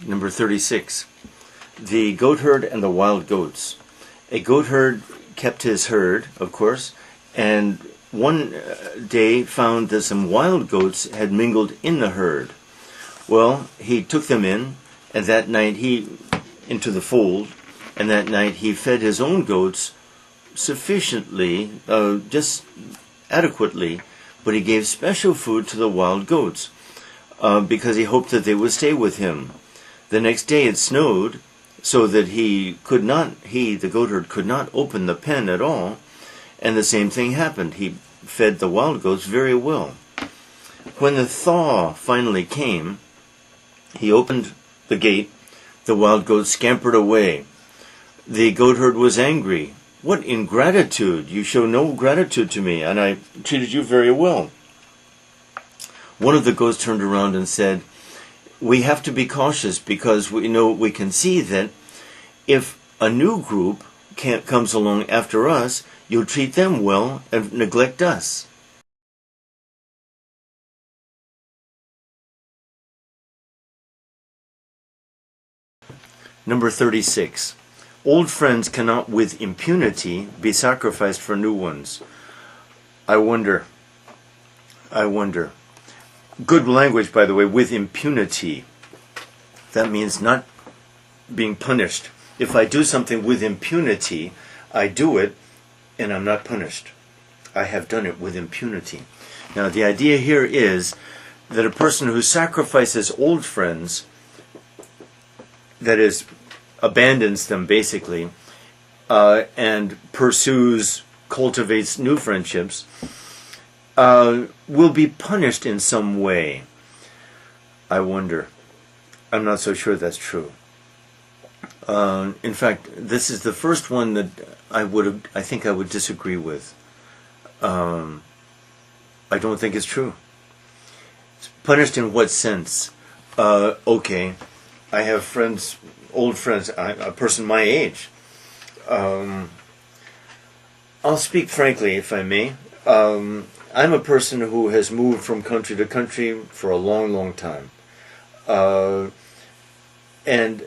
Number 36. The goatherd and the wild goats. A goatherd kept his herd, of course, and one day found that some wild goats had mingled in the herd. Well, he took them in, and that night into the fold, and that night he fed his own goats sufficiently, just adequately, but he gave special food to the wild goats because he hoped that they would stay with him. The next day it snowed, so that the goatherd, could not open the pen at all, and the same thing happened. He fed the wild goats very well. When the thaw finally came, he opened the gate. The wild goats scampered away. The goatherd was angry. "What ingratitude! You show no gratitude to me, and I treated you very well." One of the goats turned around and said, "We have to be cautious because we can see that if a new group comes along after us, you'll treat them well and neglect us." Number 36. Old friends cannot with impunity be sacrificed for new ones. I wonder. Good language, by the way, with impunity. That means not being punished. If I do something with impunity, I do it and I'm not punished. I have done it with impunity. Now, the idea here is that a person who sacrifices old friends, that is, abandons them basically, and cultivates new friendships, will be punished in some way. I wonder. I'm not so sure that's true. In fact, this is the first one that I think I would disagree with. I don't think it's true. Punished in what sense? Okay, I have friends, old friends, a person my age. I'll speak frankly, if I may. I'm a person who has moved from country to country for a long, long time. And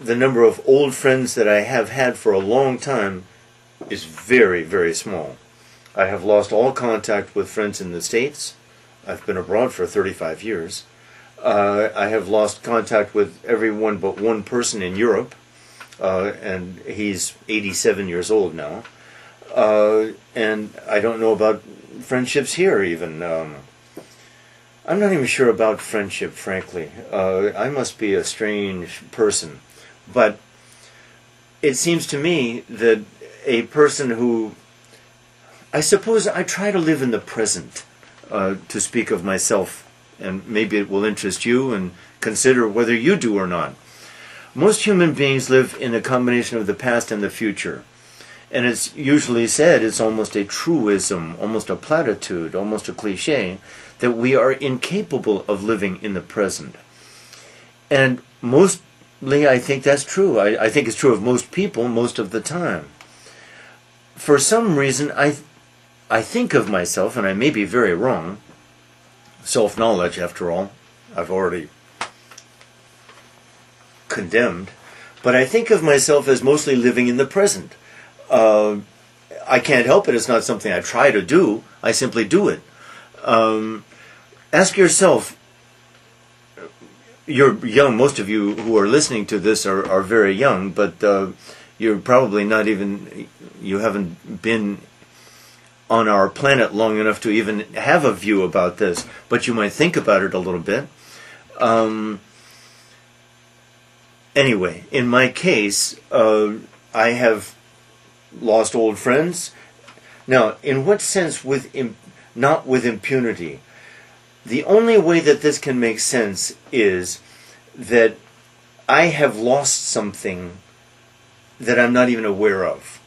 the number of old friends that I have had for a long time is very, very small. I have lost all contact with friends in the States. I've been abroad for 35 years. I have lost contact with everyone but one person in Europe, and he's 87 years old now. And I don't know about friendships here even. I'm not even sure about friendship, frankly. I must be a strange person. But it seems to me that a person who, I suppose I try to live in the present, to speak of myself, and maybe it will interest you and consider whether you do or not. Most human beings live in a combination of the past and the future. And it's usually said, it's almost a truism, almost a platitude, almost a cliche, that we are incapable of living in the present. And mostly I think that's true. I think it's true of most people most of the time. For some reason, I think of myself, and I may be very wrong, self-knowledge after all, I've already condemned, but I think of myself as mostly living in the present. I can't help it. It's not something I try to do. I simply do it. Ask yourself, you're young, most of you who are listening to this are very young, but you're probably not even, you haven't been on our planet long enough to even have a view about this, but you might think about it a little bit. Anyway, in my case, I have lost old friends. Now, in what sense not with impunity? The only way that this can make sense is that I have lost something that I'm not even aware of.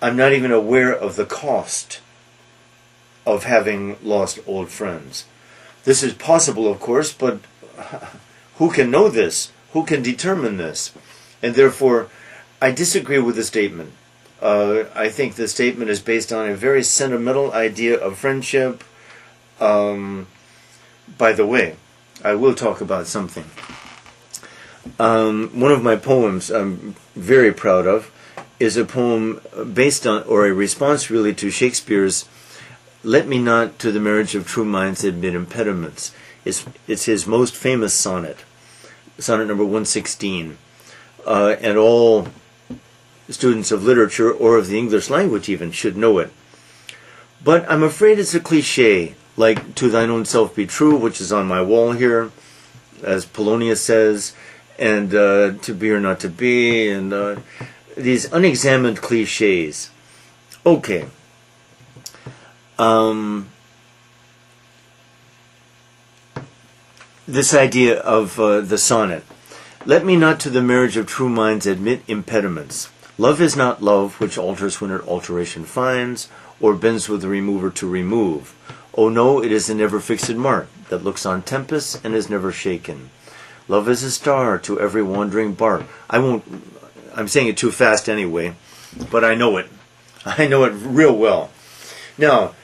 I'm not even aware of the cost of having lost old friends. This is possible, of course, but who can know this? Who can determine this? And therefore, I disagree with the statement. I think the statement is based on a very sentimental idea of friendship. By the way, I will talk about something. One of my poems I'm very proud of is a poem based on, or a response really to Shakespeare's "Let me not to the marriage of true minds admit impediments." It's his most famous sonnet, sonnet number 116. And all students of literature, or of the English language even, should know it. But I'm afraid it's a cliche, like "To thine own self be true," which is on my wall here, as Polonius says, and "To be or not to be," and these unexamined cliches. Okay. This idea of the sonnet. Let me not to the marriage of true minds admit impediments. Love is not love, which alters when it alteration finds, or bends with the remover to remove. Oh no, it is a never fixed mark, that looks on tempests and is never shaken. Love is a star to every wandering bark. I'm saying it too fast anyway, but I know it. I know it real well. Now,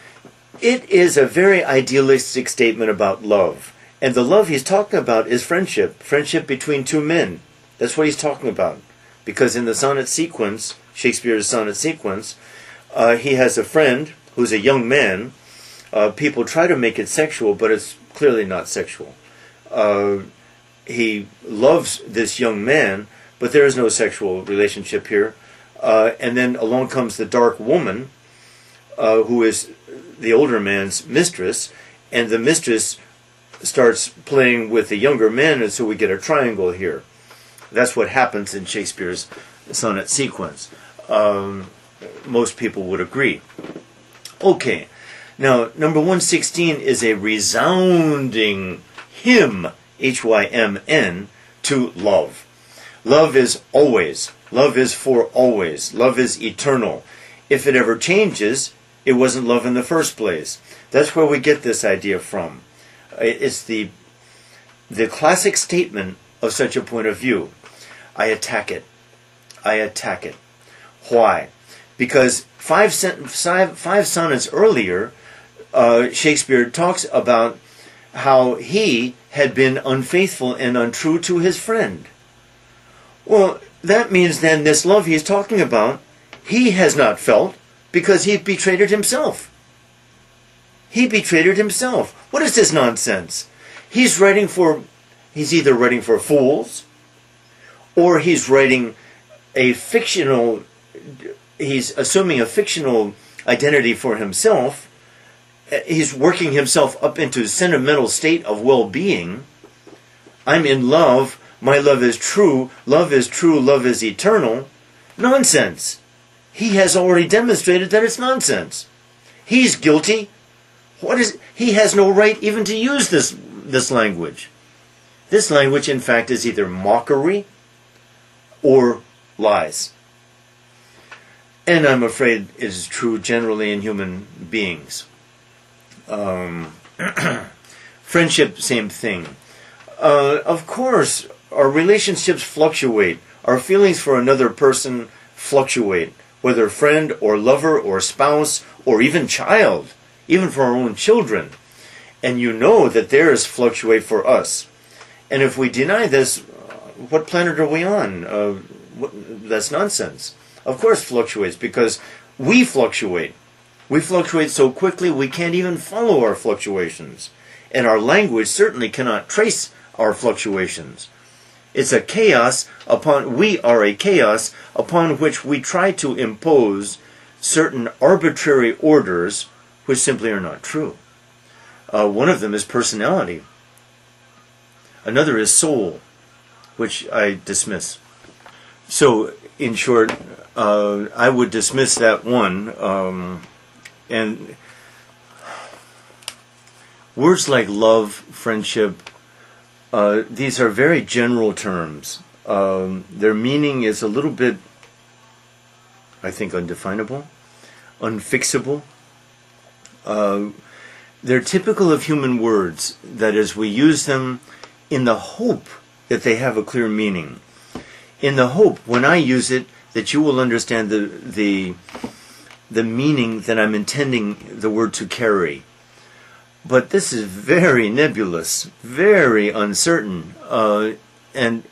it is a very idealistic statement about love. And the love he's talking about is friendship. Friendship between two men. That's what he's talking about. Because in the sonnet sequence, Shakespeare's sonnet sequence, he has a friend who's a young man. People try to make it sexual, but it's clearly not sexual. He loves this young man, but there is no sexual relationship here. And then along comes the dark woman, who is the older man's mistress, and the mistress starts playing with the younger man, and so we get a triangle here. That's what happens in Shakespeare's sonnet sequence. Most people would agree. Okay, now number 116 is a resounding hymn, Hymn, to love. Love is always. Love is for always. Love is eternal. If it ever changes, it wasn't love in the first place. That's where we get this idea from. It's the classic statement of such a point of view. I attack it. I attack it. Why? Because five sonnets earlier, Shakespeare talks about how he had been unfaithful and untrue to his friend. Well, that means then this love he's talking about, he has not felt because he betrayed it himself. He betrayed it himself. What is this nonsense? He's either writing for fools, or he's assuming a fictional identity for himself. He's working himself up into a sentimental state of well-being. I'm in love. My love is true. Love is true. Love is eternal. Nonsense. He has already demonstrated that it's nonsense. He's guilty. He has no right even to use this language. This language, in fact, is either mockery or lies. And I'm afraid it is true generally in human beings. Friendship, same thing. Of course, our relationships fluctuate. Our feelings for another person fluctuate, whether friend or lover or spouse or even child. Even for our own children. And you know that theirs fluctuate for us. And if we deny this, what planet are we on? That's nonsense. Of course it fluctuates, because we fluctuate. We fluctuate so quickly we can't even follow our fluctuations. And our language certainly cannot trace our fluctuations. It's a chaos we are a chaos upon which we try to impose certain arbitrary orders which simply are not true. One of them is personality. Another is soul, which I dismiss. So, in short, I would dismiss that one. And words like love, friendship, these are very general terms. Their meaning is a little bit, I think, undefinable, unfixable. They're typical of human words. That is, we use them in the hope that they have a clear meaning. In the hope, when I use it, that you will understand the meaning that I'm intending the word to carry. But this is very nebulous, very uncertain. And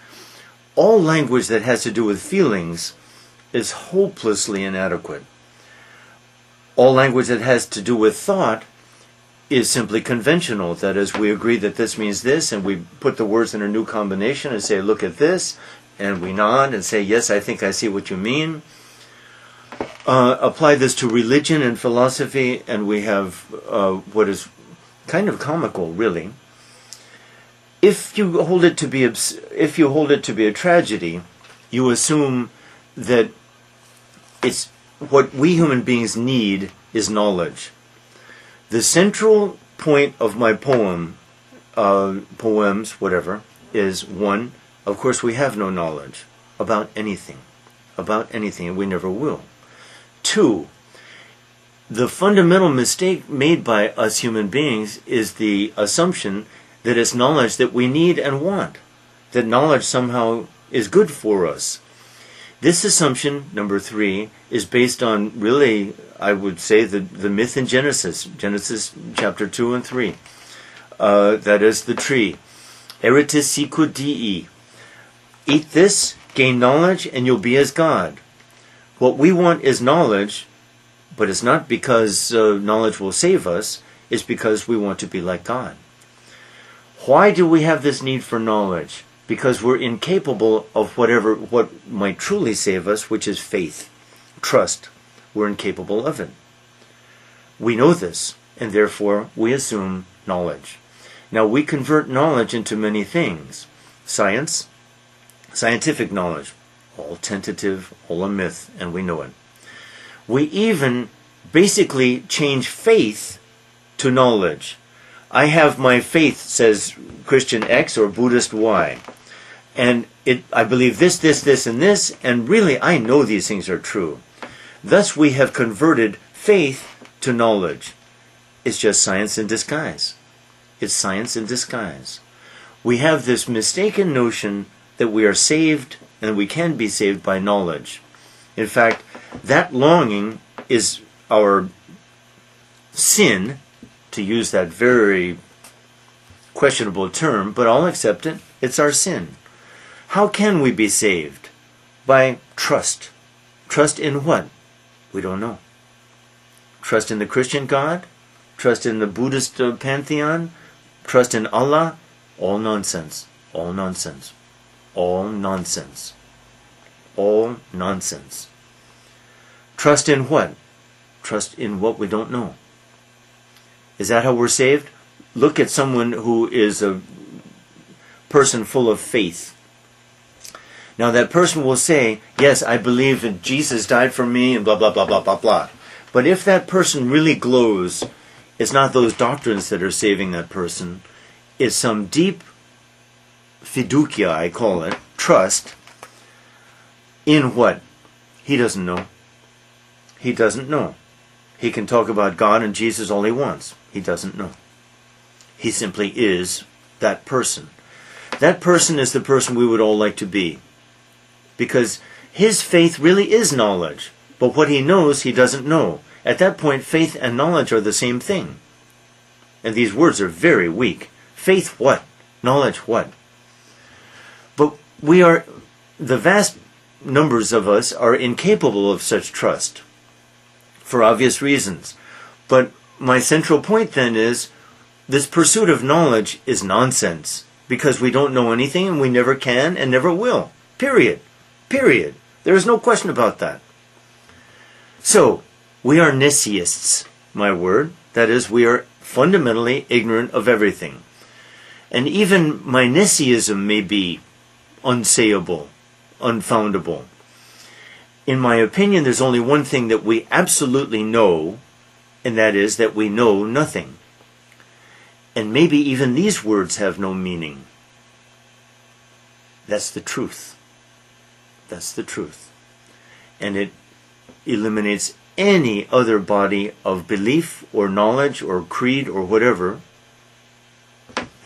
all language that has to do with feelings is hopelessly inadequate. All language that has to do with thought is simply conventional. That is, we agree that this means this, and we put the words in a new combination and say, look at this, and we nod and say, yes, I think I see what you mean. Apply this to religion and philosophy, and we have what is kind of comical, really. If you hold it to be a tragedy, you assume that it's what we human beings need is knowledge. The central point of my poems, whatever, is one, of course we have no knowledge about anything, and we never will. Two, the fundamental mistake made by us human beings is the assumption that it's knowledge that we need and want, that knowledge somehow is good for us. This assumption, number three, is based on, really, I would say, the myth in Genesis chapter 2 and 3. That is the tree. Eretis sicut dii. Eat this, gain knowledge, and you'll be as God. What we want is knowledge, but it's not because knowledge will save us, it's because we want to be like God. Why do we have this need for knowledge? Because we're incapable of what might truly save us, which is faith, trust. We're incapable of it. We know this, and therefore we assume knowledge. Now we convert knowledge into many things. Science, scientific knowledge, all tentative, all a myth, and we know it. We even basically change faith to knowledge. I have my faith, says Christian X or Buddhist Y. And I believe this, and this, and really I know these things are true. Thus we have converted faith to knowledge. It's just science in disguise. It's science in disguise. We have this mistaken notion that we are saved and we can be saved by knowledge. In fact, that longing is our sin, to use that very questionable term, but I'll accept it. It's our sin. How can we be saved? By trust. Trust in what? We don't know. Trust in the Christian God? Trust in the Buddhist pantheon? Trust in Allah? All nonsense. All nonsense. All nonsense. All nonsense. Trust in what? Trust in what we don't know. Is that how we're saved? Look at someone who is a person full of faith. Now that person will say, yes, I believe that Jesus died for me and blah, blah, blah, blah, blah, blah. But if that person really glows, it's not those doctrines that are saving that person. It's some deep fiducia, I call it, trust in what? He doesn't know. He doesn't know. He can talk about God and Jesus all he wants. He doesn't know. He simply is that person. That person is the person we would all like to be. Because his faith really is knowledge. But what he knows, he doesn't know. At that point, faith and knowledge are the same thing. And these words are very weak. Faith what? Knowledge what? But the vast numbers of us are incapable of such trust. For obvious reasons. But my central point then is, this pursuit of knowledge is nonsense. Because we don't know anything and we never can and never will. Period. Period. There is no question about that. So, we are nesciists, my word. That is, we are fundamentally ignorant of everything. And even my nesciism may be unsayable, unfoundable. In my opinion, there's only one thing that we absolutely know, and that is that we know nothing. And maybe even these words have no meaning. That's the truth. That's the truth. And it eliminates any other body of belief or knowledge or creed or whatever.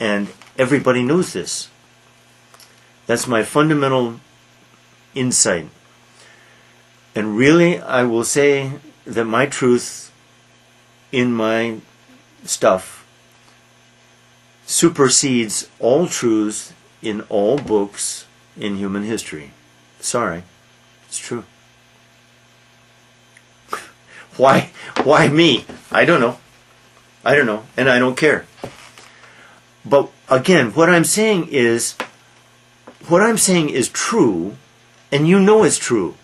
And everybody knows this. That's my fundamental insight. And really, I will say that my truth in my stuff supersedes all truths in all books in human history. Sorry. It's true. Why me? I don't know. And I don't care. But again, what I'm saying is true, and you know it's true.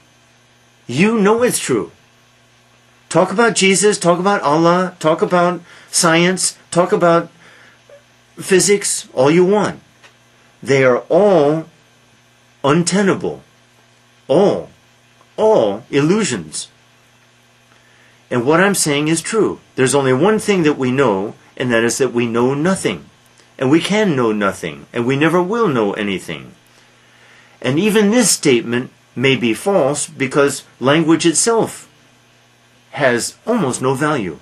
You know it's true. Talk about Jesus, talk about Allah, talk about science, talk about physics, all you want. They are all untenable. All illusions. And what I'm saying is true. There's only one thing that we know, and that is that we know nothing. And we can know nothing, and we never will know anything. And even this statement may be false because language itself has almost no value.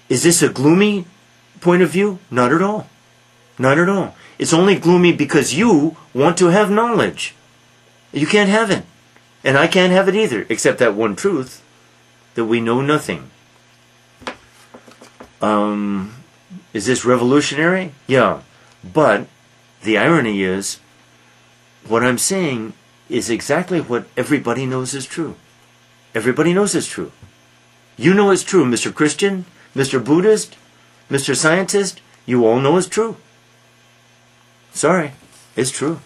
Is this a gloomy point of view? Not at all. Not at all. It's only gloomy because you want to have knowledge. You can't have it. And I can't have it either, except that one truth, that we know nothing. Is this revolutionary? Yeah. But the irony is, what I'm saying is exactly what everybody knows is true. Everybody knows it's true. You know it's true, Mr. Christian, Mr. Buddhist, Mr. Scientist. You all know it's true. Sorry, it's true.